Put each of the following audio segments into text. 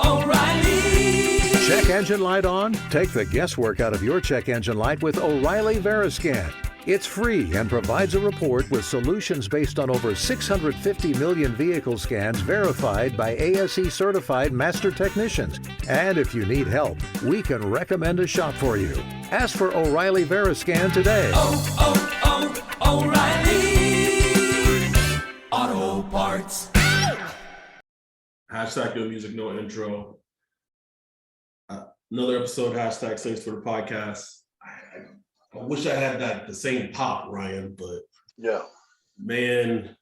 O'Reilly. Check engine light on? Take the guesswork out of your check engine light with O'Reilly Veriscan. It's free and provides a report with solutions based on over 650 million vehicle scans verified by ASE certified master technicians. And if you need help, we can recommend a shop for you. Ask for O'Reilly Veriscan today. O'Reilly Auto Parts. Hashtag no music, no intro. Another episode, hashtag thanks for the podcast. I wish I had the same pop, Ryan, but yeah, man,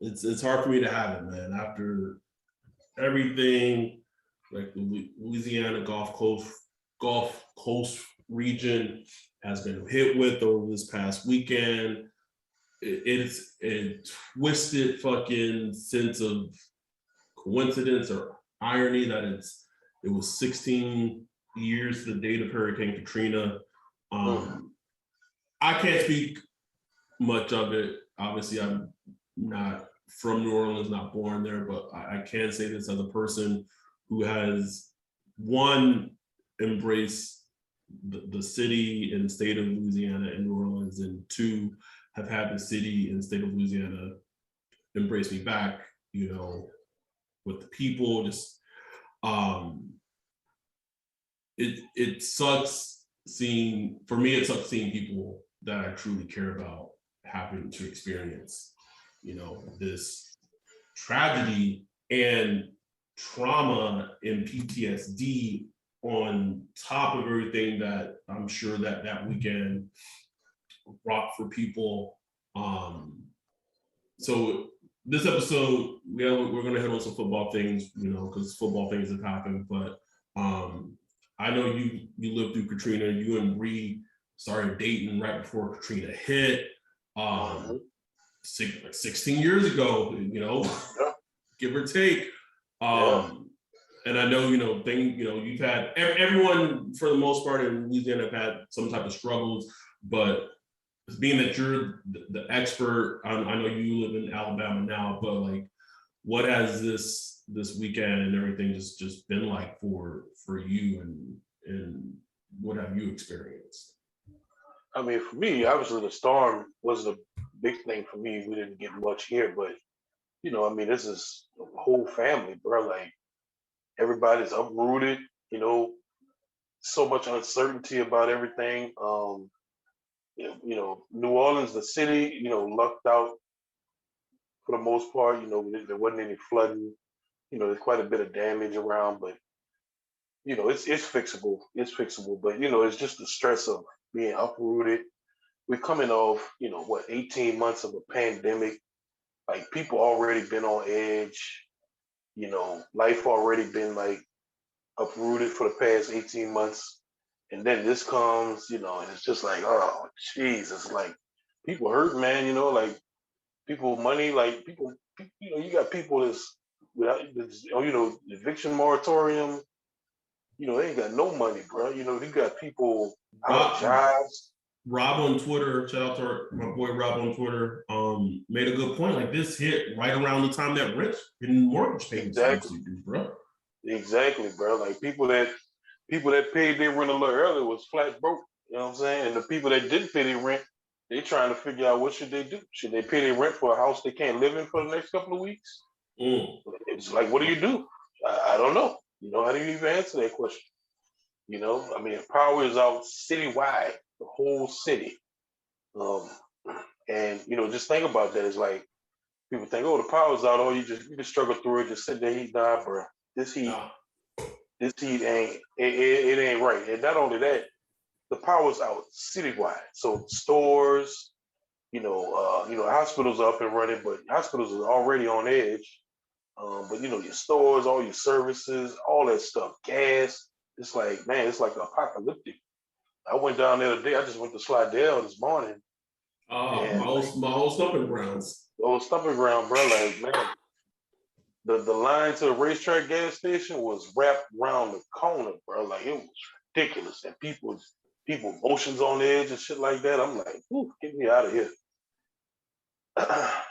it's hard for me to have it, man. After everything, like the Louisiana Gulf Coast region has been hit with over this past weekend, it's a twisted fucking sense of coincidence or irony that it was 16 years to the date of Hurricane Katrina. I can't speak much of it. Obviously, I'm not from New Orleans, not born there, but I can say this as a person who has, one, embraced the city and state of Louisiana and New Orleans, and two, have had the city and state of Louisiana embrace me back, you know, with the people. Just it sucks seeing, for me, it sucks seeing people that I truly care about having to experience, you know, this tragedy and trauma and PTSD on top of everything that I'm sure that weekend brought for people. So this episode, we're gonna hit on some football things, you know, because football things have happened. But I know you lived through Katrina. You and Bree started dating right before Katrina hit, 16 years ago, you know, give or take. And I know, you know, you've had, everyone for the most part in Louisiana have had some type of struggles, but being that you're the expert, I know you live in Alabama now, but like, what has this weekend and everything just been like for you, and what have you experienced? I mean, for me, obviously the storm was a big thing for me. We didn't get much here, but you know, I mean, this is a whole family, bro. Like everybody's uprooted, you know, so much uncertainty about everything. You know, New Orleans, the city, you know, lucked out for the most part. You know, there wasn't any flooding. You know, there's quite a bit of damage around, but you know, it's fixable. It's fixable. But you know, it's just the stress of being uprooted. We're coming off, you know, 18 months of a pandemic. Like people already been on edge. You know, life already been like uprooted for the past 18 months. And then this comes, you know, and it's just like, oh, jeez, it's like people hurt, man, you know, like people money, like people, you know, you got people that's without, you know, eviction moratorium, you know, they ain't got no money, bro. You know, you got people out of jobs. Rob on Twitter, shout out to my boy Rob on Twitter, made a good point. Like this hit right around the time that rent and mortgage payments Exactly, bro. Exactly, bro. Like people that paid their rent a little earlier was flat broke. You know what I'm saying? And the people that didn't pay their rent, they trying to figure out what should they do. Should they pay their rent for a house they can't live in for the next couple of weeks? It's like, what do you do? I don't know. You know, how do you even answer that question? You know, I mean, power is out citywide, the whole city. And you know, just think about that. It's like people think, oh, the power's out. Oh, you can struggle through it. Just sit there, heat, nah, bro. This heat ain't it ain't right. And not only that, the power's out citywide. So stores, you know, hospitals are up and running, but hospitals are already on edge. But you know, your stores, all your services, all that stuff, gas. It's like, man, it's like apocalyptic. I went down there today. I just went to Slidell this morning. My whole stomping grounds. The old stomping ground, bro. Like, man, the line to the racetrack gas station was wrapped around the corner, bro. Like it was ridiculous, and people motions on the edge and shit like that. I'm like, ooh, get me out of here.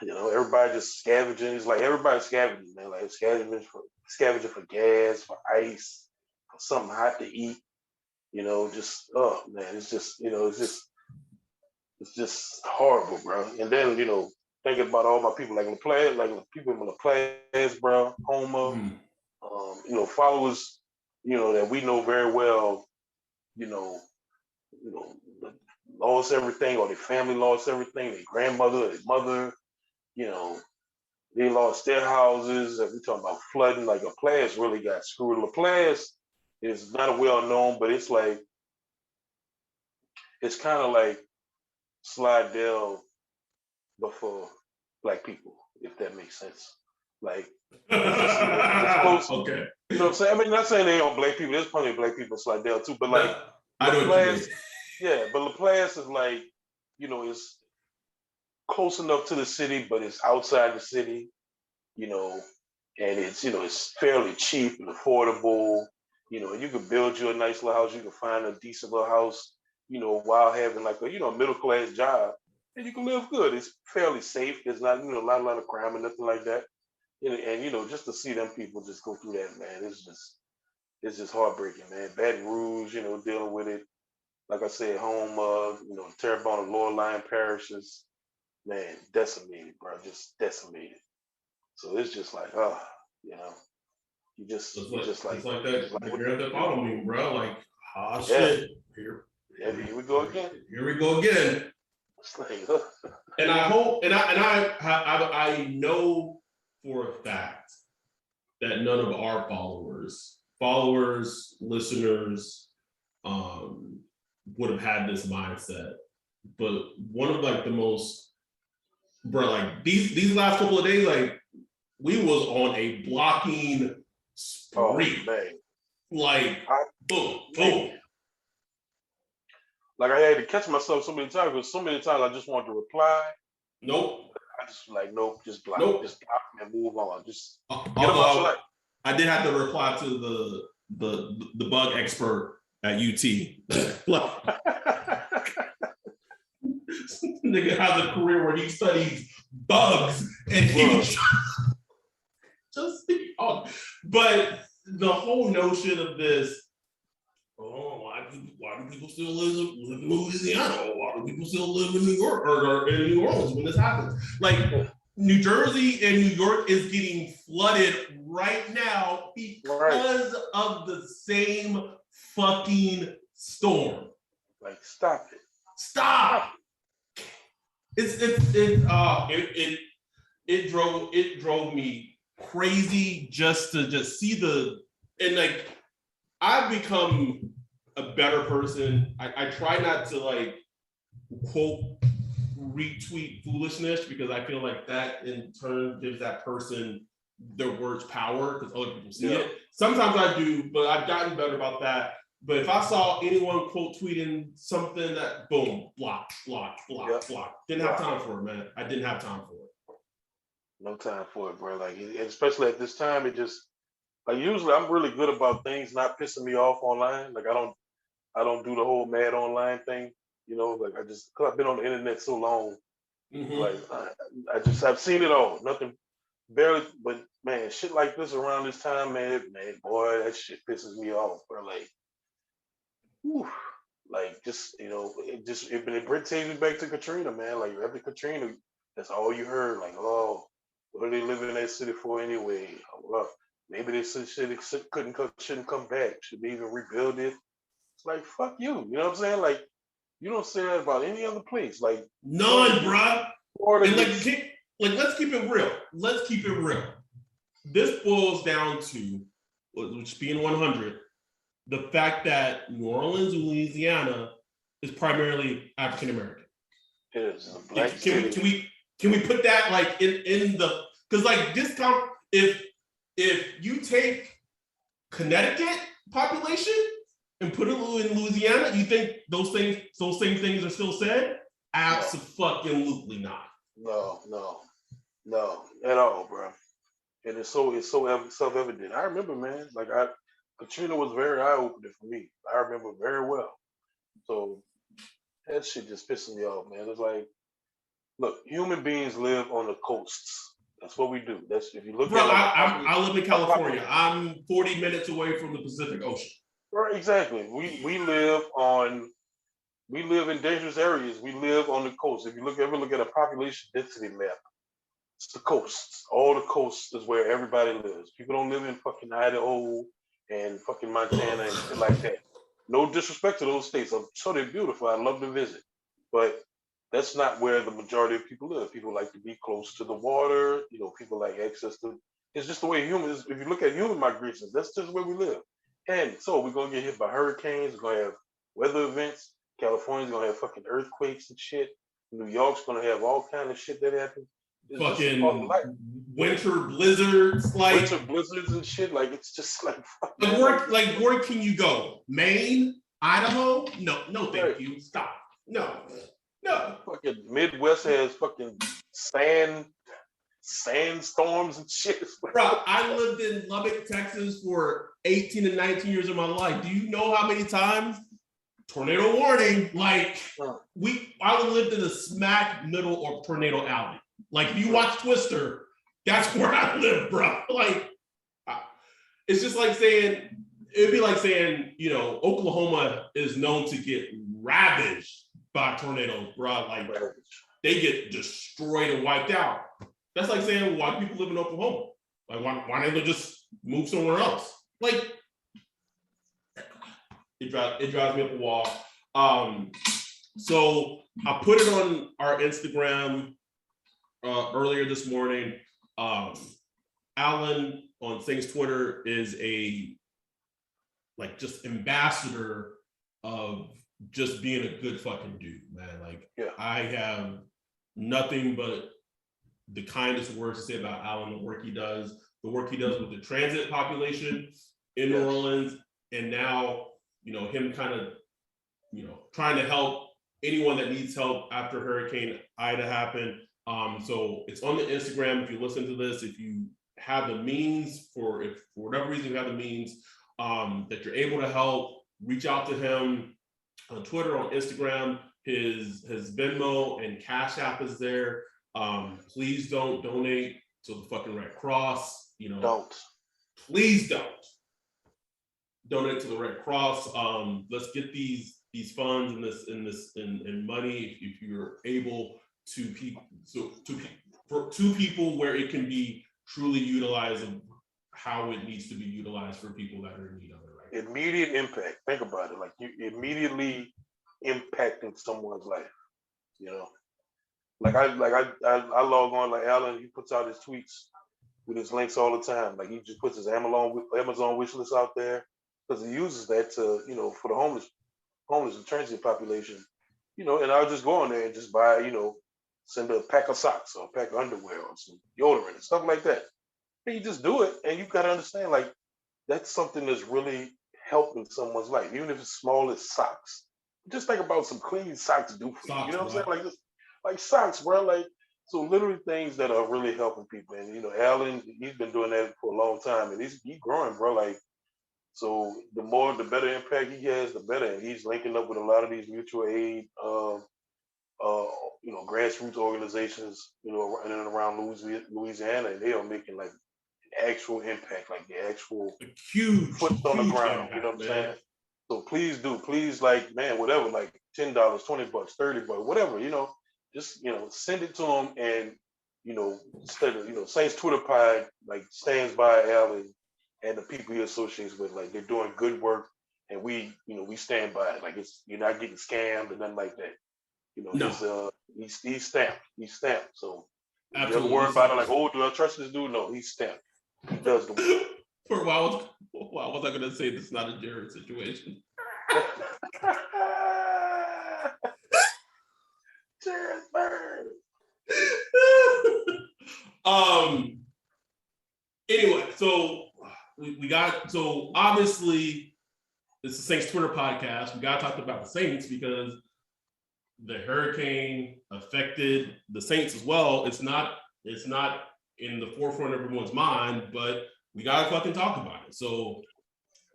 you know, everybody just scavenging. It's like everybody's scavenging, man. Like scavenging for gas, for ice, for something hot to eat. You know, just oh man, it's just you know, it's just horrible, bro. And then you know, thinking about all my people like LaPlace, like people in LaPlace, bro, Homer, Mm. you know, followers, you know, that we know very well, you know, you know, lost everything, or their family lost everything, their grandmother, their mother, you know, they lost their houses. If we talking about flooding, like LaPlace really got screwed. LaPlace is not well known, but it's like it's kind of like Slidell before black people, if that makes sense. Like it's just you know it's close. Okay. You know what I'm saying? I mean, not saying they don't black people. There's plenty of black people in Slidell too, but like No, I know what you mean. LaPlace, yeah, but LaPlace is like you know it's close enough to the city, but it's outside the city. You know, and it's you know it's fairly cheap and affordable. You know, you can build you a nice little house. You can find a decent little house. You know, while having like a you know middle class job, and you can live good. It's fairly safe. There's not you know not a lot of crime and nothing like that. And you know just to see them people just go through that, man, it's just heartbreaking, man. Baton Rouge, you know, dealing with it. Like I said, home, you know, Terrebonne and Lower Line parishes, man, decimated, bro, just decimated. So it's just like, you know, you just like, It's like you that just like, the Grand Theft Auto meme, bro. Like, yeah, shit. yeah, here we go again. Here we go again. It's like, And I hope, and I know for a fact that none of our followers, listeners, would have had this mindset. But one of like the most, bro, like these last couple of days, like we was on a blocking oh spree. man, Like boom, boom. like I had to catch myself so many times because so many times I just wanted to reply. Nope. I just like, nope, just block and move on. Just get them out your Although life. I did have to reply to the bug expert at UT. Nigga has a career where he studies bugs and he just oh. But the whole notion of this, oh, why do people still live in Louisiana? Or why do people still live in New York or in New Orleans when this happens? Like New Jersey and New York is getting flooded right now because of the same fucking storm. Like, stop it. Stop. It drove me crazy just to see and like I've become a better person. I try not to like quote retweet foolishness because I feel like that in turn gives that person their words power because other people see it. Sometimes I do, but I've gotten better about that. But if I saw anyone quote tweeting something that boom, block. Didn't have time for it, man. I didn't have time for it. No time for it, bro. Like, especially at this time, it just like usually I'm really good about things not pissing me off online. Like I don't do the whole mad online thing. You know, like cause I've been on the internet so long. Mm-hmm. Like I've seen it all. Nothing barely, but man, shit like this around this time, man, boy, that shit pisses me off. Bro, like, whew, like just you know, it takes me back to Katrina, man. Like after Katrina, that's all you heard. Like, oh, what are they living in that city for anyway? Well, maybe this city shouldn't come back. Should they even rebuild it? It's like fuck you. You know what I'm saying? Like you don't say that about any other place. Like none, bruh. And let's keep it real. Let's keep it real. This boils down to, which being 100, the fact that New Orleans, Louisiana, is primarily African American. It is a black city. Can we put that like in the because like this if you take Connecticut population and put it in Louisiana, you think those same things are still said? Absolutely not. No, at all, bro. And it's so self-evident. I remember, man, like Katrina was very eye-opening for me. I remember very well. So that shit just pissing me off, man. It's like Look, human beings live on the coasts. That's what we do. That's if you look Bro, at like I live in California. I'm 40 minutes away from the Pacific Ocean. right, exactly. We live in dangerous areas. We live on the coast. If you ever look at a population density map, it's the coasts. All the coasts is where everybody lives. People don't live in fucking Idaho and fucking Montana and shit like that. No disrespect to those states. I'm sure they're beautiful. I love to visit. But that's not where the majority of people live. People like to be close to the water. People like access to. It's just the way humans. If you look at human migrations, that's just where we live. And so we're gonna get hit by hurricanes. We're gonna have weather events. California's gonna have fucking earthquakes and shit. New York's gonna have all kind of shit that happens. It's fucking winter blizzards, winter blizzards and shit. Like it's just like where can you go? Maine, Idaho? No, thank you. Stop. No. Fucking Midwest has fucking sandstorms and shit. Bro, I lived in Lubbock, Texas for 18 and 19 years of my life. Do you know how many times? Tornado warning. Like I lived in the smack middle of Tornado Alley. Like if you watch Twister, that's where I live, bro. Like it's just like saying, it'd be like saying, Oklahoma is known to get ravaged by tornadoes, bro. Like they get destroyed and wiped out. That's like saying why people live in Oklahoma. Like why don't they just move somewhere else? Like it drives me up a wall. So I put it on our Instagram earlier this morning. Alan on Things Twitter is just ambassador of just being a good fucking dude, man. Like I have nothing but the kindest words to say about Alan, the work he does with the transit population in New Orleans, and now, him kind of, trying to help anyone that needs help after Hurricane Ida happened. So it's on the Instagram. If you listen to this, if you have the means, if for whatever reason you have the means, that you're able to help, reach out to him on Twitter, on Instagram. His Venmo and Cash App is there. Please don't donate to the fucking Red Cross. Don't. Please don't donate to the Red Cross. Let's get these funds and money if you're able to people where it can be truly utilized and how it needs to be utilized for people that are in need of it. Right? Immediate impact. Think about it. Like you immediately impacting someone's life. Like I log on like Alan. He puts out his tweets with his links all the time. Like he just puts his Amazon wish list out there because he uses that to for the homeless and transient population. And I'll just go on there and just buy send a pack of socks or a pack of underwear or some deodorant and stuff like that. And you just do it, and you gotta understand like that's something that's really helping someone's life, even if it's small as socks. Just think about some clean socks do for you. You know what I'm saying? Like this. Like socks, bro. Like so, literally things that are really helping people. And Alan, he's been doing that for a long time, and he's growing, bro. Like so, the better impact he has, the better. And he's linking up with a lot of these mutual aid, grassroots organizations, in and around Louisiana, and they are making like actual impact, like the actual huge foot on the ground. Impact, you know what I'm saying? So please, like, man, whatever, like $10, $20, $30, whatever, just send it to them, and instead of Saints Twitter Pod like stands by Alan and the people he associates with, like they're doing good work, and we stand by it. Like you're not getting scammed and nothing like that. No. He's stamped. He's stamped. So Absolutely. You ever worry about it like, oh, do I trust this dude? No, he's stamped. He does the work. For why was I gonna say this is not a Jared situation? Jared Bird. Anyway, so so obviously it's the Saints Twitter podcast. We gotta talk about the Saints because the hurricane affected the Saints as well. It's not in the forefront of everyone's mind, but we gotta fucking talk about it. So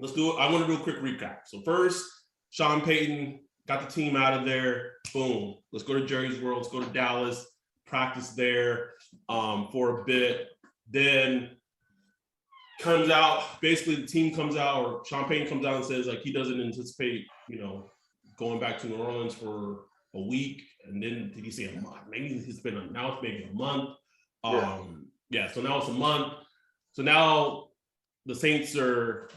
let's do it. I want to do a quick recap. So first, Sean Payton got the team out of there. Boom. Let's go to Jerry's World. Let's go to Dallas. practiced there for a bit. Then comes out, basically the team comes out, or Champagne comes out and says like he doesn't anticipate, going back to New Orleans for a week. And then did he say a month? Maybe it's been announced, maybe a month. So now it's a month. So now the Saints are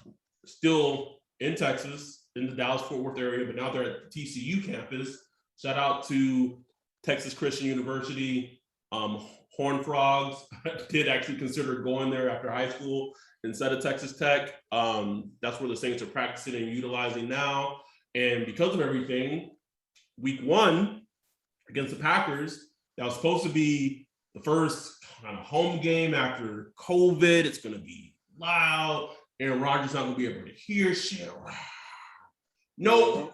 still in Texas, in the Dallas-Fort Worth area, but now they're at the TCU campus. Shout out to Texas Christian University. Horned Frogs did actually consider going there after high school instead of Texas Tech. That's where the Saints are practicing and utilizing now. And because of everything, week 1 against the Packers, that was supposed to be the first kind of home game after COVID. It's going to be loud. Aaron Rodgers not going to be able to hear shit. Nope.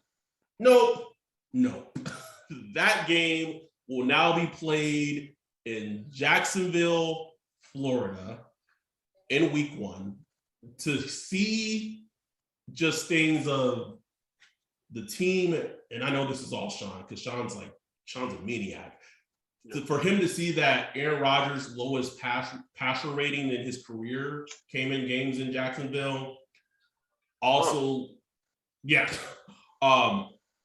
That game will now be played in Jacksonville, Florida, in week 1 to see just things of the team. And I know this is all Sean, because Sean's a maniac. For him to see that Aaron Rodgers' lowest passer rating in his career came in games in Jacksonville. Also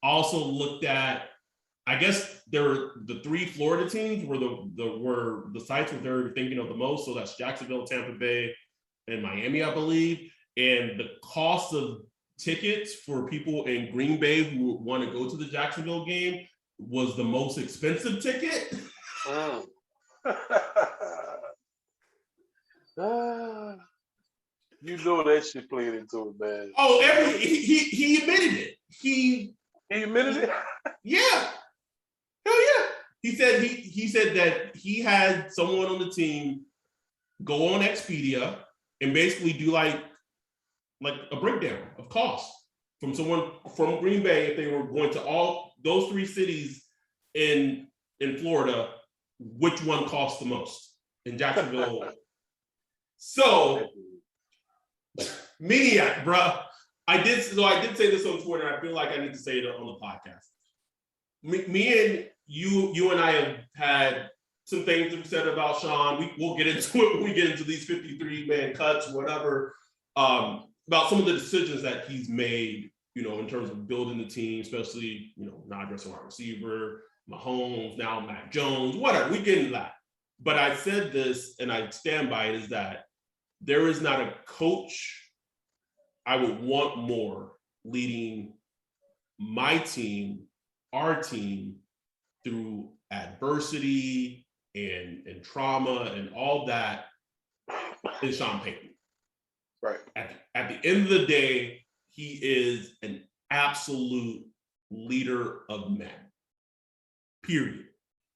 looked at, I guess there were the 3 Florida teams were the sites where they're thinking of the most. So that's Jacksonville, Tampa Bay, and Miami, I believe. And the cost of tickets for people in Green Bay who want to go to the Jacksonville game was the most expensive ticket. You know that shit played into it, man. Oh, he admitted it. He admitted it? Yeah. Hell yeah. He said that he had someone on the team go on Expedia and basically do like a breakdown of costs from someone from Green Bay if they were going to all those 3 cities in Florida, which one costs the most in Jacksonville. So maniac, bruh. I did say this on Twitter. I feel like I need to say it on the podcast. Me and you and I have had some things to be said about Sean. We'll get into it when we get into these 53-man cuts, whatever, about some of the decisions that he's made, in terms of building the team, especially, not addressing wide receiver, Mahomes, now Mac Jones, whatever. We get into that. But I said this, and I stand by it, is that there is not a coach I would want more leading my team, our team, through adversity and trauma and all that is Sean Payton. Right. At the end of the day, he is an absolute leader of men. Period.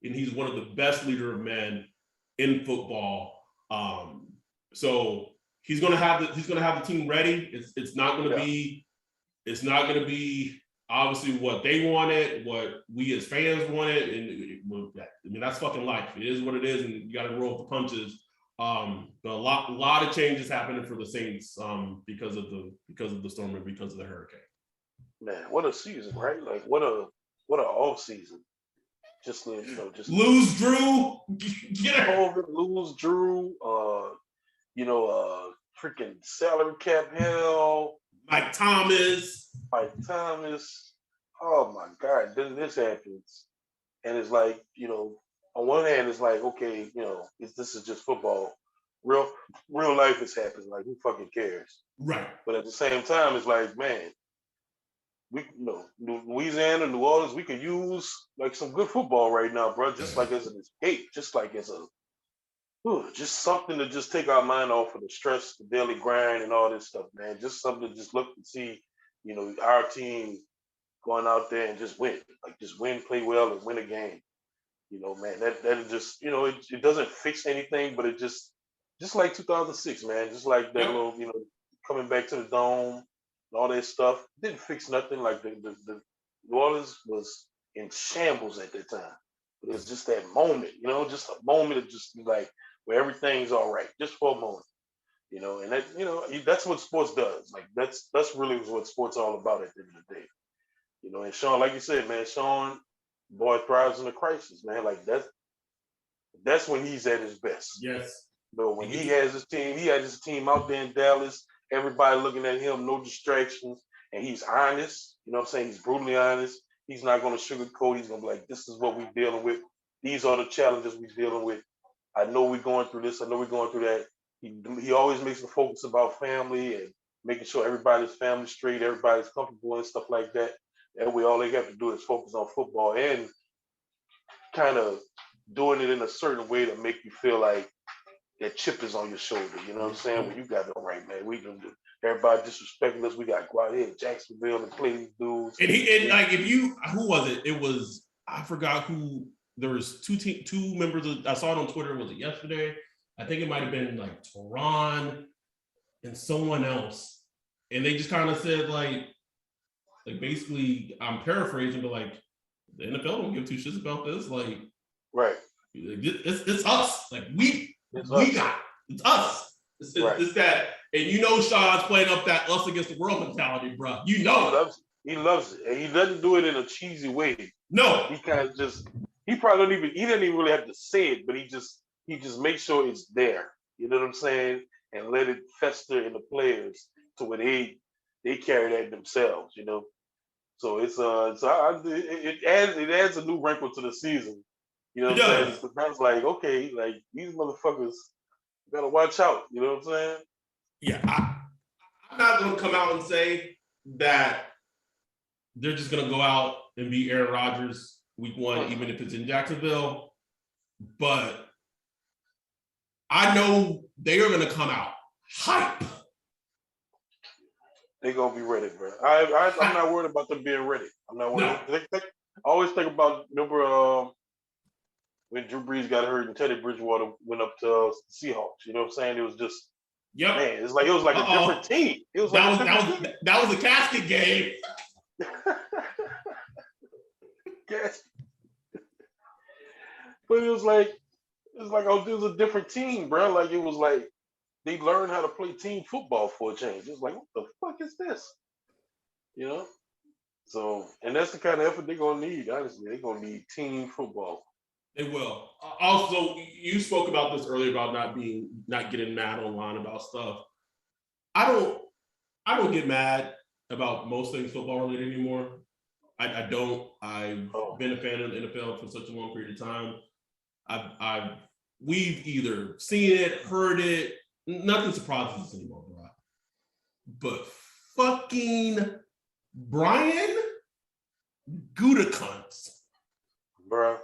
And he's one of the best leader of men in football. So he's gonna have the team ready. It's not gonna be obviously what they wanted, what we as fans wanted, and that's fucking life. It is what it is, and you got to roll with the punches. But a lot of changes happening for the Saints because of the storm and because of the hurricane. Man, what a season, right? Like what a off season. Just lose Drew, get COVID, lose Drew. Freaking salary cap hell. Mike Thomas. Oh my God, then this happens. And it's like, on one hand, it's like, okay, this is just football. Real life is happening. Like, who fucking cares? Right. But at the same time, it's like, man, we, Louisiana, New Orleans, we could use like some good football right now, bro. Just like as an escape, just like as just something to just take our mind off of the stress, the daily grind, and all this stuff, man. Just something to just look and see, our team going out there and just win, play well, and win a game. Man, that just, it doesn't fix anything, but it just like 2006, man, just like that little, coming back to the dome and all that stuff. It didn't fix nothing. Like the New Orleans was in shambles at that time. But it was just that moment, just a moment of just like where everything's all right, just for a moment. And that, that's what sports does. Like that's really what sports all about at the end of the day. And Sean, like you said, man, Sean, boy thrives in a crisis, man. Like That's when he's at his best. Yes. But when he has his team out there in Dallas, everybody looking at him, no distractions, and he's honest. You know what I'm saying? He's brutally honest. He's not going to sugarcoat. He's going to be like, this is what we're dealing with. These are the challenges we're dealing with. I know we're going through this. I know we're going through that. He always makes the focus about family and making sure everybody's family straight, everybody's comfortable and stuff like that. That way, all they have to do is focus on football and kind of doing it in a certain way to make you feel like that chip is on your shoulder. You know what I'm saying? When you got it all right, man. We can do everybody disrespecting us. We got to go out here in Jacksonville and play these dudes. And like who was it? It was, I forgot who. There was two members I saw it on Twitter. Was it yesterday? I think it might have been like Tehran and someone else. And they just kind of said like basically, I'm paraphrasing, but like the NFL don't give two shits about this. Like, right. It's us. Like it's us. It's that. And you know Sean's playing up that us against the world mentality, bro. You know he loves it. And he doesn't do it in a cheesy way. No. He kind of just he didn't even really have to say it, but he just makes sure it's there. You know what I'm saying? And let it fester in the players to where they carry that themselves, you know. So it adds a new wrinkle to the season. You know what I'm saying? Because that's like, okay, like these motherfuckers gotta watch out. You know what I'm saying? Yeah, I'm not gonna come out and say that they're just gonna go out and beat Aaron Rodgers week 1, even if it's in Jacksonville. But I know they are gonna come out hype. They're gonna be ready, bro. I'm not worried about them being ready. I'm not worried. No. I always think about, remember when Drew Brees got hurt and Teddy Bridgewater went up to Seahawks. You know what I'm saying? It was just, man, it was like a different team. It was that was a casket game. Yes. But it was like it was a different team, bro. Like it was like they learned how to play team football for a change. It's like, what the fuck is this? You know? So, and that's the kind of effort they're gonna need, honestly. They're gonna need team football. They will. Also, you spoke about this earlier about not getting mad online about stuff. I don't get mad about most things football related anymore. I don't. I've been a fan of the NFL for such a long period of time. We've either seen it, heard it. Nothing surprises us anymore, bro. But fucking Brian Gutekunst, bro.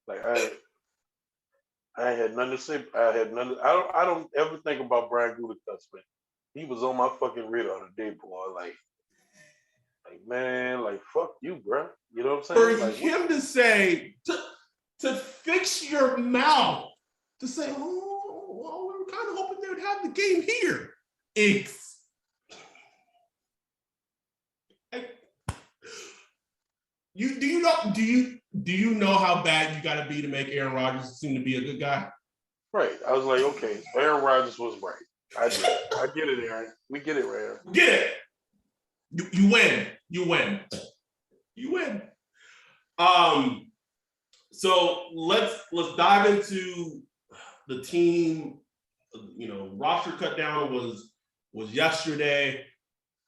Like I had nothing to say. I don't ever think about Brian Gutekunst, but he was on my fucking radar today, boy. Like man, like fuck you, bro. You know what I'm saying? For like, him to say to fix your mouth, to say, oh, well, we were kind of hoping they would have the game here. Do you know how bad you got to be to make Aaron Rodgers seem to be a good guy? Right. I was like, okay, Aaron Rodgers was right. I get it, Aaron. We get it, Aaron. Get it. You win. You win. You win. So let's dive into the team. You know, roster cut down was yesterday.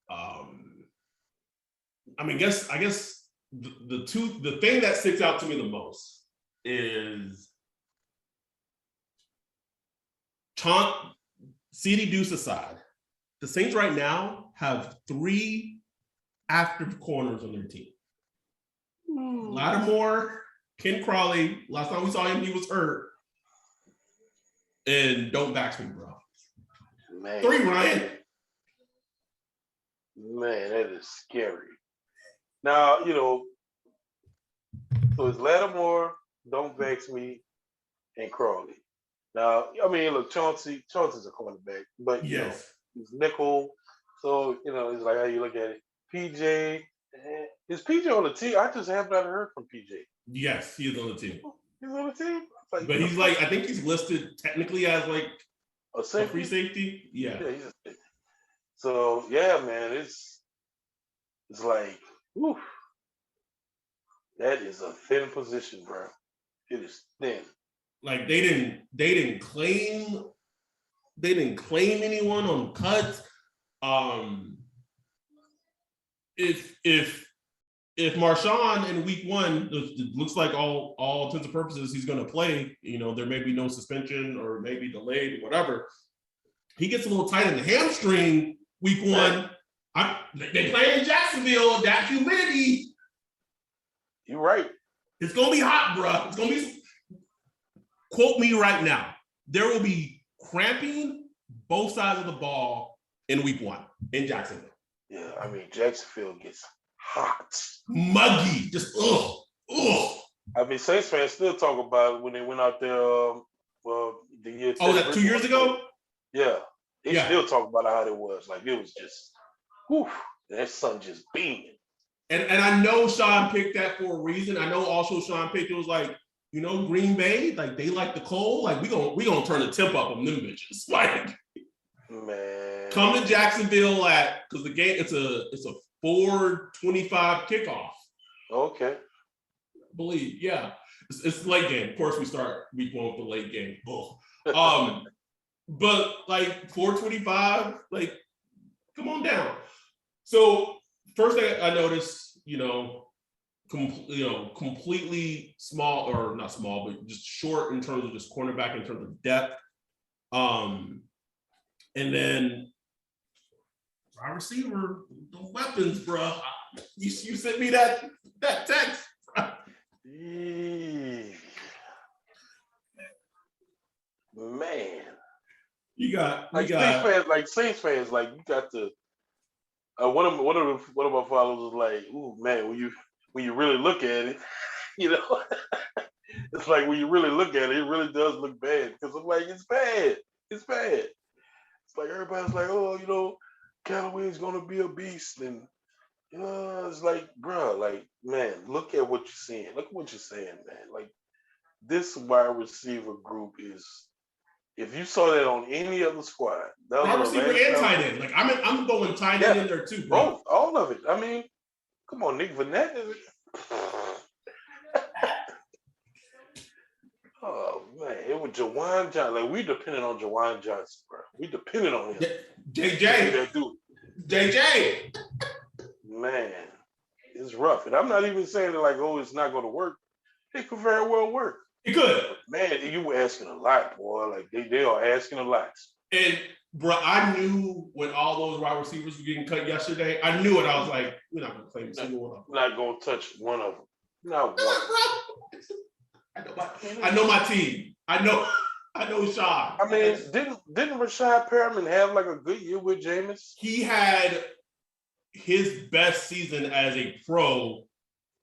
I guess the thing that sticks out to me the most is CD Deuce aside, the Saints right now have 3 active corners on their team. Lattimore, Ken Crawley, last time we saw him, he was hurt. And don't back me, bro. Man. 3, Ryan. Man, that is scary. Now, you know, so it's Lattimore, don't vex me, and Crawley. Now, I mean, look, Chauncey's a cornerback, but you know, he's nickel. So, you know, it's like how you look at it. PJ, is PJ on the team? I just have not heard from PJ. Yes, he is on the team. He's on the team? Like, but he's like, I think he's listed technically as like a free safety. Yeah. So yeah, man, it's like, whew. That is a thin position, bro. It is thin. Like they didn't claim anyone on cuts. If Marshawn in week one, it looks like all intents and purposes he's going to play. You know, there may be no suspension or maybe delayed, whatever. He gets a little tight in the hamstring week one. They play in Jacksonville. That humidity. You're right. It's going to be hot, bro. It's going to be. Quote me right now. There will be cramping both sides of the ball in week one in Jacksonville. Yeah, I mean Jacksonville gets hot, muggy, just ugh. I mean, Saints fans still talk about it when they went out there. The year. Oh, that 2 years ago. Yeah, they still talk about how it was. Like it was just, whew, that sun just beaming. And I know Sean picked that for a reason. I know also Sean picked it was like, you know, Green Bay, like they like the cold. Like we gonna turn the temp up on them bitches. Like, man, come to Jacksonville because the game it's a 4:25 kickoff. Okay. I believe, yeah. It's late game. Of course, we start week one with the late game. But like 4:25, like come on down. So first thing I noticed, completely small, or not small, but just short in terms of just cornerback in terms of depth. And then wide receiver, the weapons, bro. You sent me that text. Man, Saints fans, like you got to. One of my followers was like, "Ooh, man, when you really look at it, it's like when you really look at it, it really does look bad because I'm like, it's bad, it's bad. It's like everybody's like, oh, Callaway's gonna be a beast, and it's like, bro, like, man, look at what you're seeing. Look at what you're saying, man. Like this wide receiver group is. If you saw that on any other squad, wide receiver and tight end. Like I'm going tight end in there too, bro. Both, all of it. I mean, come on, Nick Vanette. Oh man, it was Jawan Johnson. Like we depended on Jawan Johnson, bro. We depended on him. JJ. That dude. JJ. Man, it's rough, and I'm not even saying that like, oh, it's not going to work. It could very well work. It could. Man, you were asking a lot, boy. Like they are asking a lot. And bro, I knew when all those wide receivers were getting cut yesterday. I knew it. I was like, we're not gonna claim a single one of them. Not gonna touch one of them. Not one. I know my team. I know Sean. I mean, didn't Rashad Perriman have like a good year with Jameis? He had his best season as a pro.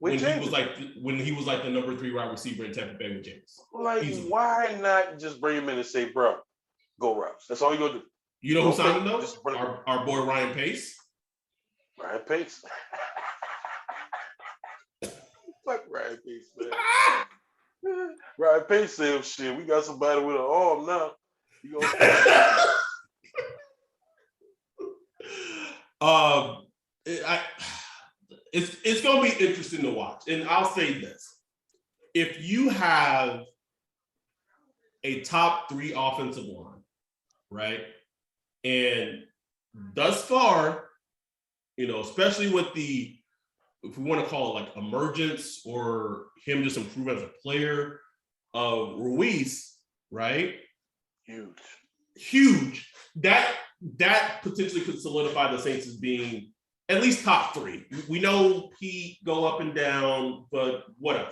When he was like the number 3 wide receiver in Tampa Bay with James. Like, why not just bring him in and say, bro, go routes? That's all you gonna do. You know who signed him though? Our boy Ryan Pace. Ryan Pace. Fuck Ryan Pace, man. Ryan Pace said, shit, we got somebody with an arm now. It's going to be interesting to watch. And I'll say this. If you have a top 3 offensive line, right? And thus far, especially with if we want to call it like emergence or him just improve as a player of Ruiz, right? Huge. That potentially could solidify the Saints as being at least top 3. We know he go up and down, but whatever.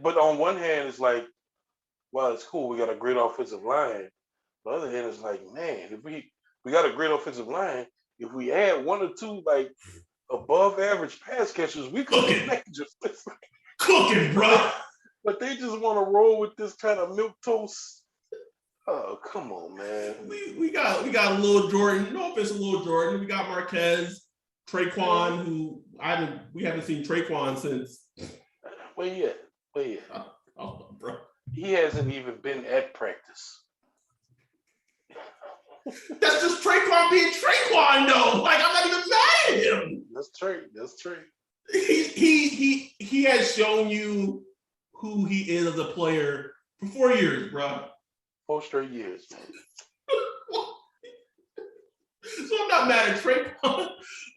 But on one hand, it's like, well, it's cool. We got a great offensive line. On the other hand, it's like, man, if we got a great offensive line, if we add 1 or 2 like above average pass catchers, we could be dangerous. Cooking, bro. But they just want to roll with this kind of milquetoast. Oh, come on, man. We got a little Jordan. No offense, a little Jordan. We got Marquez, Traquan, who we haven't seen Traquan since. Where you at? Oh, bro. He hasn't even been at practice. That's just Traquan being Traquan, though. Like, I'm not even mad at him. That's true. he has shown you who he is as a player for 4 years, bro. 4 straight years, man. So I'm not mad at Trayvon,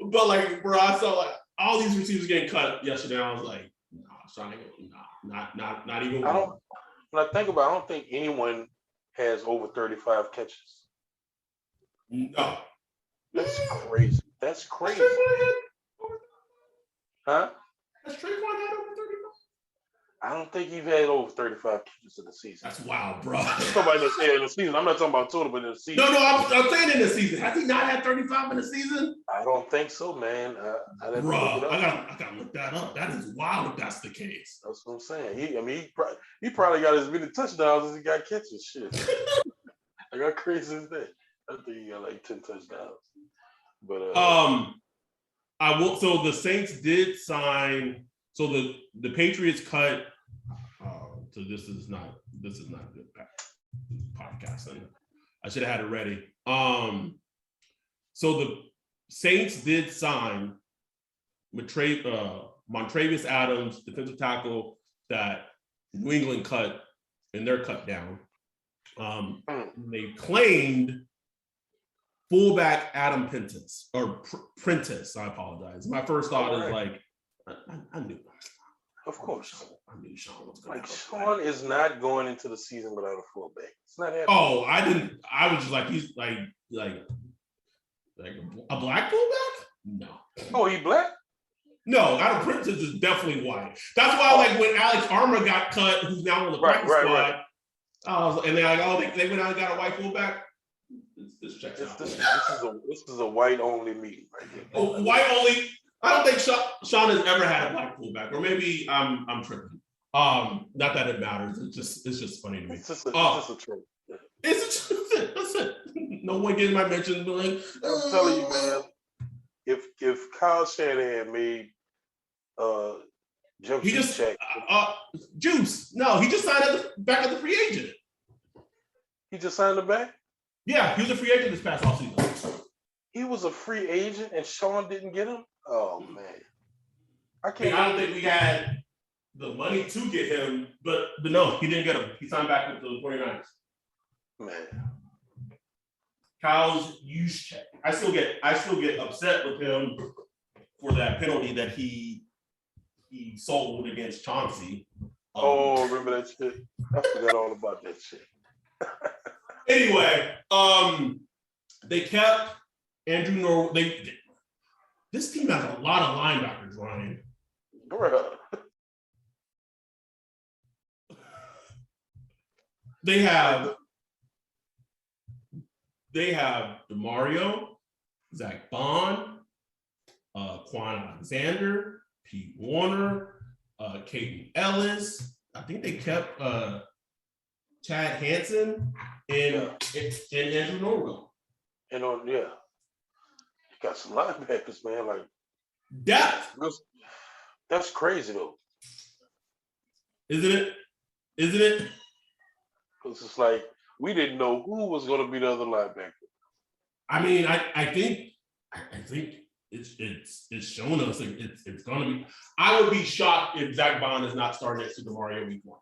but like, bro, I saw like all these receivers getting cut yesterday. I was like, nah, Sean, not even I one. don't. When I think about, I don't think anyone has over 35 catches. No. That's crazy. That's crazy. Huh? Has Trayvon had over 35? I don't think he's had over 35 catches in the season. That's wild, bro. I'm talking about in the season. I'm not talking about total, but in the season. No, I'm saying in the season. Has he not had 35 in the season? I don't think so, man. Bro, I gotta look that up. That is wild if that's the case. That's what I'm saying. He probably got as many touchdowns as he got catches. Shit. I got crazy as that. I think he got like 10 touchdowns. But I will. So the Saints did sign. So the Patriots cut. So this is not good podcasting. I should have had it ready. So the Saints did sign Montravius Adams, defensive tackle that New England cut in their cut down. They claimed fullback Adam Prentice. I apologize. My first thought is like, I knew. Of course. I knew Sean was going to Sean is not going into the season without a fullback. It's not happening. Oh, I didn't. I was just like, he's like a black fullback? No. Oh, he black? No, Adam Prentice is definitely white. That's why, like, when Alex Armour got cut, who's now on the practice squad, and they're like, oh, they went out and got a white fullback. This checks out. This is a white only meeting right here. Oh, white only. I don't think Sean has ever had a black fullback, or maybe I'm tripping. Not that it matters. It's just funny to me. It's just a trope. It's it. No one getting my mention. Like, I'm telling you, man. If Kyle Shanahan made juice. No, he just signed back as a free agent. He just signed him back? Yeah, he was a free agent this past offseason. He was a free agent and Sean didn't get him? Oh man. I don't think we had the money to get him, but no, he didn't get him. He signed back with the 49ers. Man. Kyle's use check. I still get upset with him for that penalty that he sold against Chauncey. Remember that shit? I forgot all about that shit. Anyway, they kept Andrew Norwood. This team has a lot of linebackers, Ryan. Bruh. They have DeMario, Zach Bond, Quan Alexander, Pete Warner, Caden Ellis. I think they kept Chad Hansen and Andrew Norwell. And you got some linebackers, man. Like depth. That's crazy though. Isn't it? Because it's like we didn't know who was going to be the other linebacker. I mean, I think it's shown us like it's going to be. I would be shocked if Zach Bond is not starting next to DeMario week 1.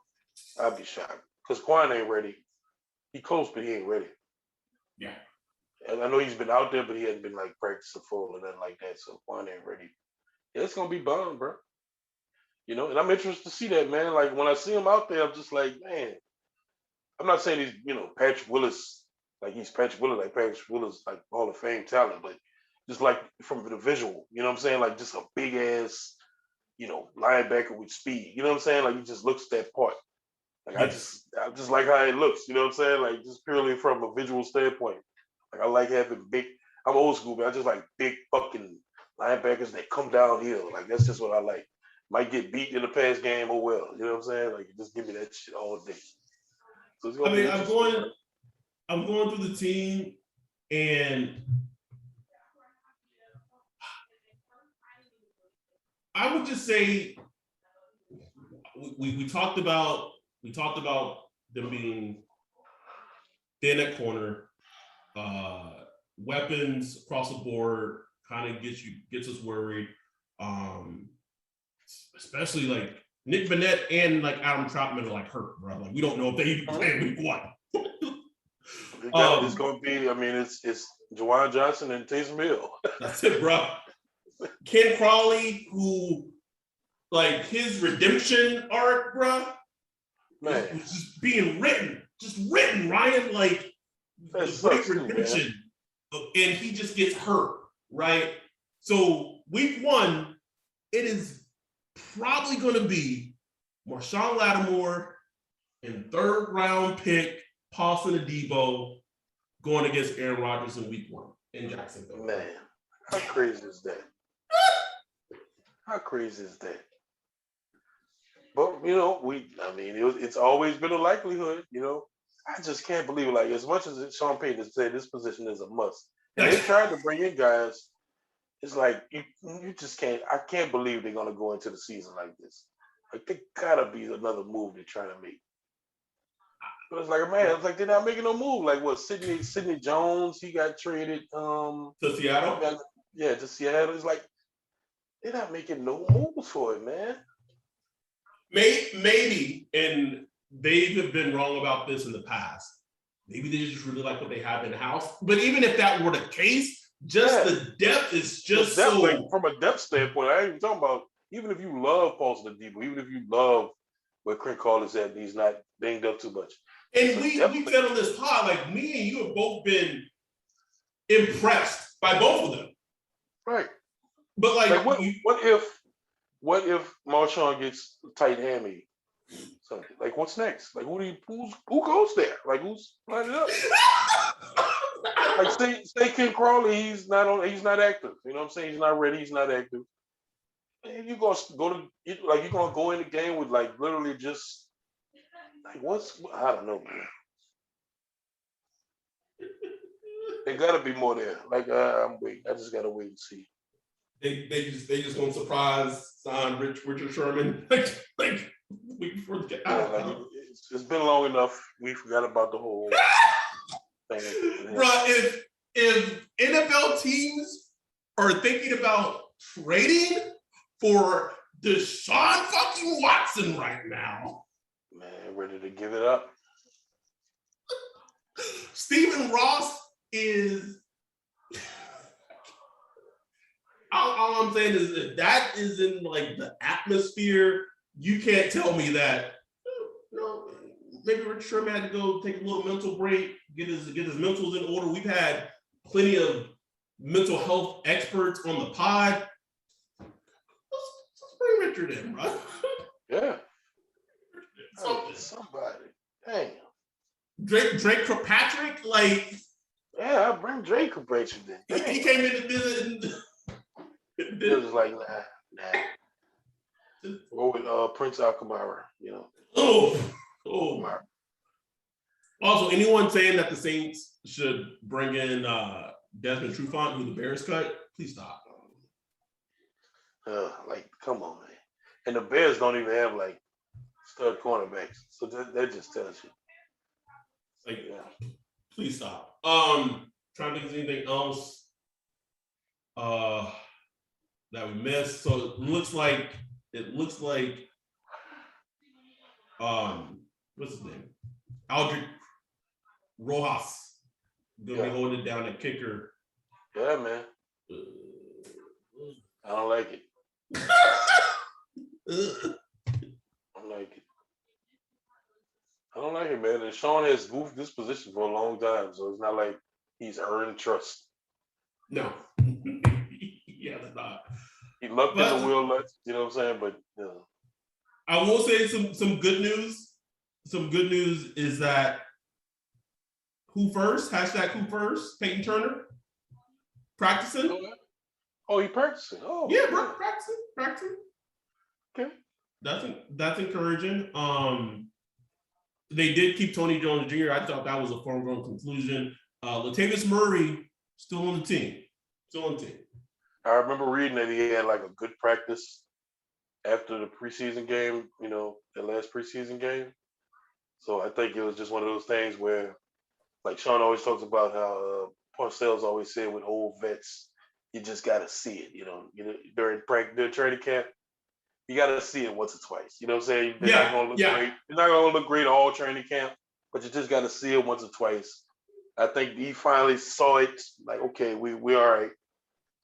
I'd be shocked because Quan ain't ready. He close, but he ain't ready. Yeah. And I know he's been out there, but he hasn't been like practicing full and nothing like that. So Quan ain't ready. Yeah, it's gonna be Bond, bro. You know, and I'm interested to see that, man. Like when I see him out there, I'm just like, man. I'm not saying he's, Patrick Willis, like he's Patrick Willis, like Patrick Willis, like Hall of Fame talent, but just like from the visual, you know what I'm saying? Like just a big ass, linebacker with speed. You know what I'm saying? Like he just looks that part. Like yes. I just like how it looks, you know what I'm saying? Like just purely from a visual standpoint. Like I like having big, I'm old school, but I just like big fucking linebackers that come downhill. Like that's just what I like. Might get beat in the past game, oh well. You know what I'm saying? Like just give me that shit all day. So I mean, I'm going through the team, and I would just say we talked about them being thin at corner, weapons across the board kind of gets us worried. especially like Nick Bennett and like Adam Troutman are like hurt, bro. Like we don't know if they even play week 1. It's going to be. I mean, it's Juwan Johnson and Taysom Hill. That's it, bro. Ken Crawley, who like his redemption arc, bro, Man, was just being written, Ryan, like that the sucks great too, man. redemption, and he just gets hurt, right? So week 1, it is probably going to be Marshawn Lattimore and 3rd round pick Paulson Adebo going against Aaron Rodgers in week 1 in Jacksonville. Man, how crazy is that? How crazy is that? But it's always been a likelihood. I just can't believe it. Like as much as Sean Payton has said this position is a must, and they tried to bring in guys. It's like you just can't. I can't believe they're gonna go into the season like this. Like there gotta be another move they're trying to make. But it's like, man, it's like they're not making no move. Like what? Sidney Jones, he got traded to Seattle. To Seattle. It's like they're not making no moves for it, man. Maybe, and they have been wrong about this in the past. Maybe they just really like what they have in house. But even if that were the case, the depth is just so. Like, from a depth standpoint, I ain't even talking about. Even if you love Paulson Adebo, even if you love where Craig Call is at, he's not banged up too much. And we said on this pod, like me and you have both been impressed by both of them. Right. But like what if Marshawn gets a tight hammy? Something like what's next? Like who goes there? Like who's lining up? Like say Ken Crawley, he's not active. You know what I'm saying? He's not ready. He's not active. And you're gonna go in the game with like literally just like I don't know, man. There gotta be more there. Like I'm waiting. I just gotta wait and see. They just gonna surprise sign Richard Sherman like week before the game. It's been long enough. We forgot about the whole thing. Bro, if NFL teams are thinking about trading for Deshaun fucking Watson right now, man, ready to give it up. Stephen Ross is. All I'm saying is if that is in like the atmosphere, you can't tell me that. Maybe Richard Sherman had to go take a little mental break, get his mentals in order. We've had plenty of mental health experts on the pod. Let's bring Richard in, bro. Yeah. Somebody. Damn. Drake Kirkpatrick, like. Yeah, I'll bring Drake Kirkpatrick then. He came in to visit. It was like, nah. Go with Prince Alkamara, Oh. Also, anyone saying that the Saints should bring in Desmond Trufant, who the Bears cut, please stop. Come on, man. And the Bears don't even have like stud cornerbacks, so that just tells you. Like, yeah. Please stop. Trying to think of anything else that we missed. So it looks like what's his name? Aldrich Rojas gonna be holding it down at kicker. Yeah, man. I don't like it. I don't like it, man. And Sean has moved this position for a long time, so it's not like he's earned trust. No. Yeah, it's not. He lucked in the wheel nuts, you know what I'm saying? But I will say some good news. Some good news is that who first? #who first? Peyton Turner practicing. Oh, he practicing. Oh, yeah, bro, practicing. Okay, that's encouraging. They did keep Tony Jones Jr. I thought that was a foregone conclusion. Latavius Murray still on the team. I remember reading that he had like a good practice after the preseason game, the last preseason game. So I think it was just one of those things where, like Sean always talks about how Parcells always said with old vets, you just got to see it, during training camp, you got to see it once or twice. You know what I'm saying? They're Yeah, not going to look yeah. great. They're not going to look great all training camp, but you just got to see it once or twice. I think he finally saw it. Like, okay, we all right.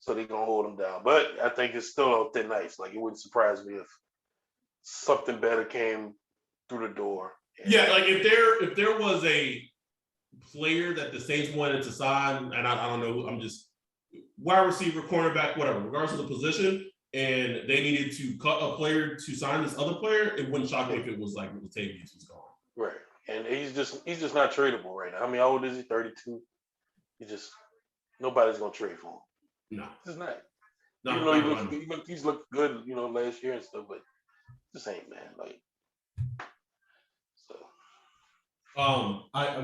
So they're gonna hold him down. But I think it's still on thin ice. Like, it wouldn't surprise me if something better came through the door. Yeah, like if there was a player that the Saints wanted to sign, and I don't know, I'm just wide receiver, cornerback, whatever, regardless of the position, and they needed to cut a player to sign this other player, it wouldn't shock me if it was like Latavius was gone. Right. And he's just not tradable right now. I mean, how old is he? 32. Nobody's gonna trade for him. No. He's not. No, Even though he's looked good, last year and stuff, but this ain't, man. Like, so.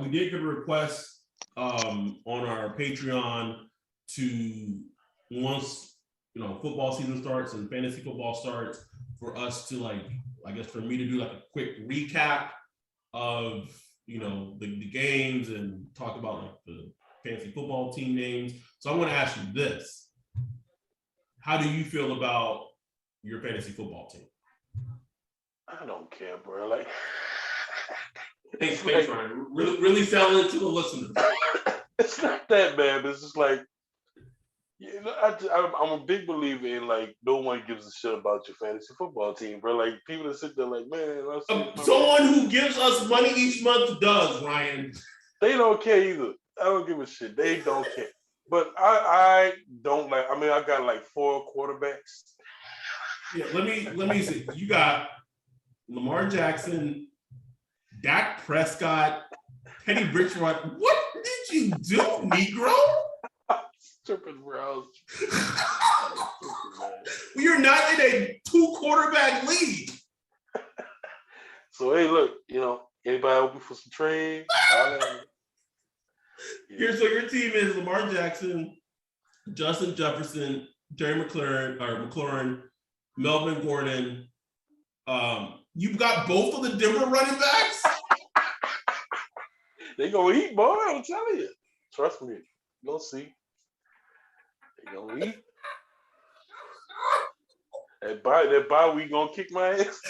We did get a request on our Patreon to, once football season starts and fantasy football starts, for us to, like, I guess for me to do like a quick recap of the games and talk about like the fantasy football team names. So I want to ask you this: how do you feel about your fantasy football team? I don't care, bro. Like, thanks, Ryan. Really sell it to the listeners. It's not that bad, but it's just like, I'm a big believer in, like, no one gives a shit about your fantasy football team, bro. Like, people that sit there like, man, someone who gives us money each month does, Ryan. They don't care either. I don't give a shit. They don't care. But I don't like. I mean, I got like 4 quarterbacks. Yeah, let me see. You got Lamar Jackson, Dak Prescott, Teddy Bridgewater. What did you do, Negro? Stupid, bro. You're not in a 2 quarterback league. So hey, look, anybody open for some trade? So your team is Lamar Jackson, Justin Jefferson, Jerry McLaurin, Melvin Gordon. You've got both of the Denver running backs. They gonna eat, boy. I'm telling you. Trust me. You'll see. They gonna eat. That bye we gonna kick my ass.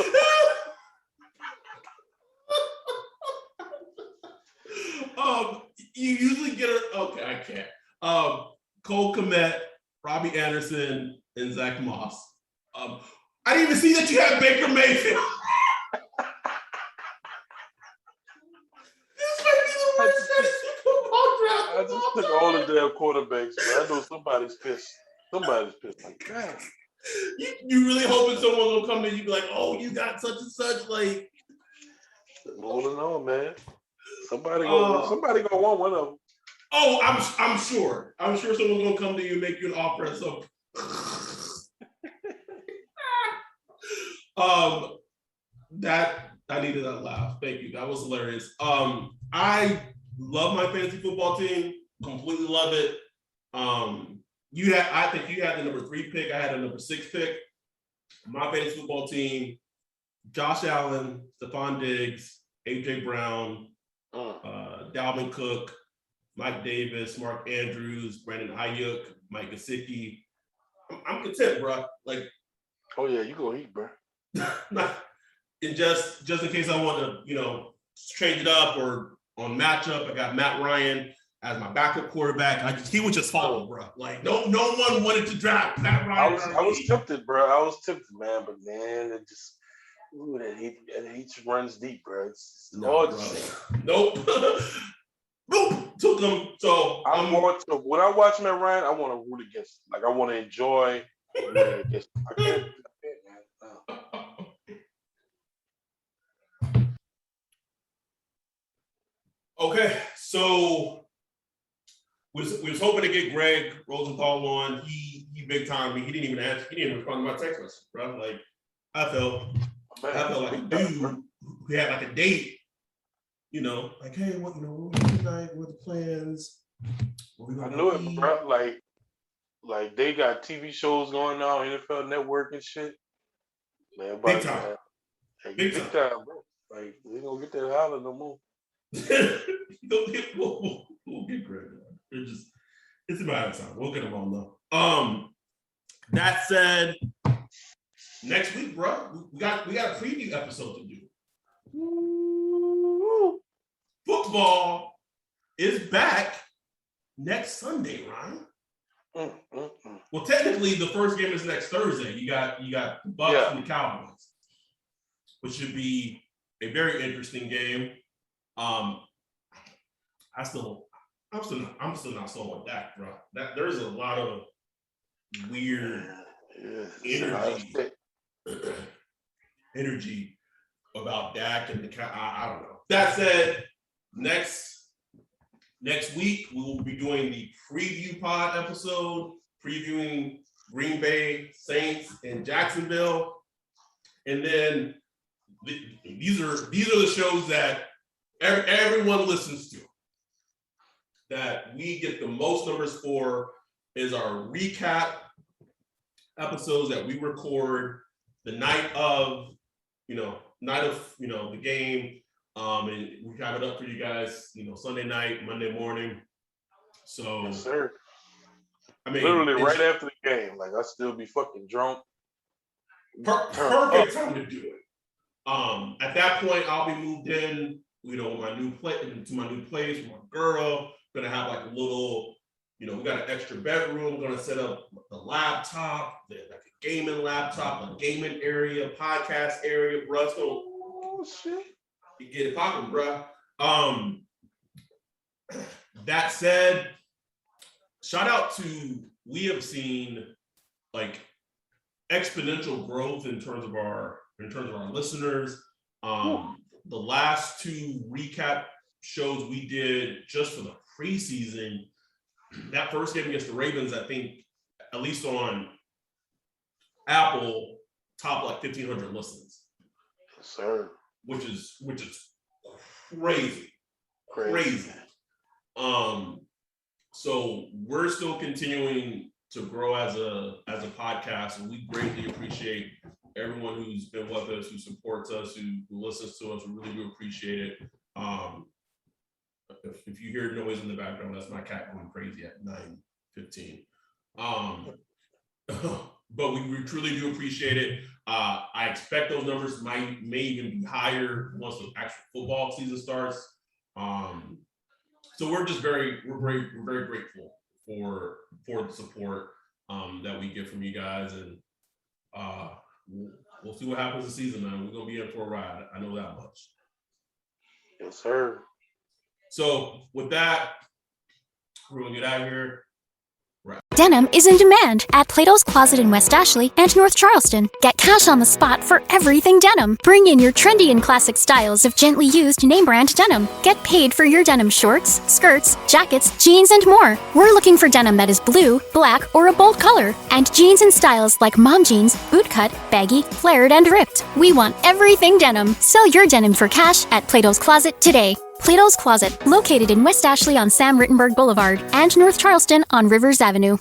You usually get okay, I can't. Cole Kmet, Robbie Anderson, and Zach Moss. I didn't even see that you had Baker Mayfield. This might be the worst fantasy football draft. I just took all the damn quarterbacks, but I know somebody's pissed. Somebody's pissed. Like, God. You really hoping someone will come to you and be like, oh, you got such and such, like. Holding on, man. Somebody gonna want one of them. Oh, I'm sure. I'm sure someone's gonna come to you and make you an offer. So, that I needed that laugh. Thank you. That was hilarious. I love my fantasy football team. Completely love it. I think you had the number 3 pick. I had a number 6 pick. My fantasy football team: Josh Allen, Stephon Diggs, AJ Brown, Dalvin Cook, Mike Davis, Mark Andrews, Brandon Ayuk, Mike Gesicki. I'm content, bro. Like, oh yeah, you gonna eat, bro. And just in case I want to, change it up or on matchup, I got Matt Ryan as my backup quarterback. He would just follow, bro. Like, no one wanted to draft Matt Ryan. I was tempted, bro. I was tempted, man. But man, it just that he runs deep, bro. It's no, bro. Nope. Nope. Took him. So when I watch Matt Ryan, I want to root against him. Like, I want to enjoy rooting against him. I can't, man. No. Okay, so we was hoping to get Greg Rosenthal on. He big time me. He didn't even answer. He didn't even respond to my text message, bro. Like, I felt like a dude who had like a date. Like, hey, what tonight? What are the plans? I knew it, bro. Like they got TV shows going on, NFL Network and shit. Man, big time. Big time, bro. Like, we ain't gonna get that holler no more. We'll get Greg. It's a matter of time. We'll get him on though. That said, next week, bro, we got a preview episode to do. Football is back next Sunday, Ryan. Well, technically, the first game is next Thursday. You got the Bucks and the Cowboys, which should be a very interesting game. I'm still not sold on Dak, bro. There's a lot of weird energy about Dak and I don't know. That said, next week we will be doing the preview pod episode, previewing Green Bay Saints in Jacksonville, and then these are the shows that everyone listens to, that we get the most numbers for, is our recap episodes that we record the night of the game, and we have it up for you guys, Sunday night, Monday morning. So, yes, sir. I mean, literally right after the game, like I still be fucking drunk. Perfect time to do it. At that point, I'll be moved in, my new place with my girl. Gonna have like a little, we got an extra bedroom. Gonna set up the laptop, like a gaming laptop, a gaming area, podcast area, bro. So, shit. You get it popping, bro. That said, shout out to, we have seen like exponential growth in terms of our listeners. The last two recap shows we did just for the preseason, that first game against the Ravens, I think, at least on Apple, top like 1,500 listens. Yes, sir. Which is crazy. So we're still continuing to grow as a podcast, and we greatly appreciate everyone who's been with us, who supports us, who listens to us. We really do appreciate it. If you hear noise in the background, that's my cat going crazy at 9:15. But we truly do appreciate it. I expect those numbers may even be higher once the actual football season starts. So we're very grateful for the support that we get from you guys, and we'll see what happens this season, man. We're gonna be in for a ride. I know that much. Yes, sir. So with that, we're gonna get out of here. Denim is in demand at Plato's Closet in West Ashley and North Charleston. Get cash on the spot for everything denim. Bring in your trendy and classic styles of gently used name brand denim. Get paid for your denim shorts, skirts, jackets, jeans, and more. We're looking for denim that is blue, black, or a bold color, and jeans in styles like mom jeans, bootcut, baggy, flared, and ripped. We want everything denim. Sell your denim for cash at Plato's Closet today. Plato's Closet, located in West Ashley on Sam Rittenberg Boulevard and North Charleston on Rivers Avenue.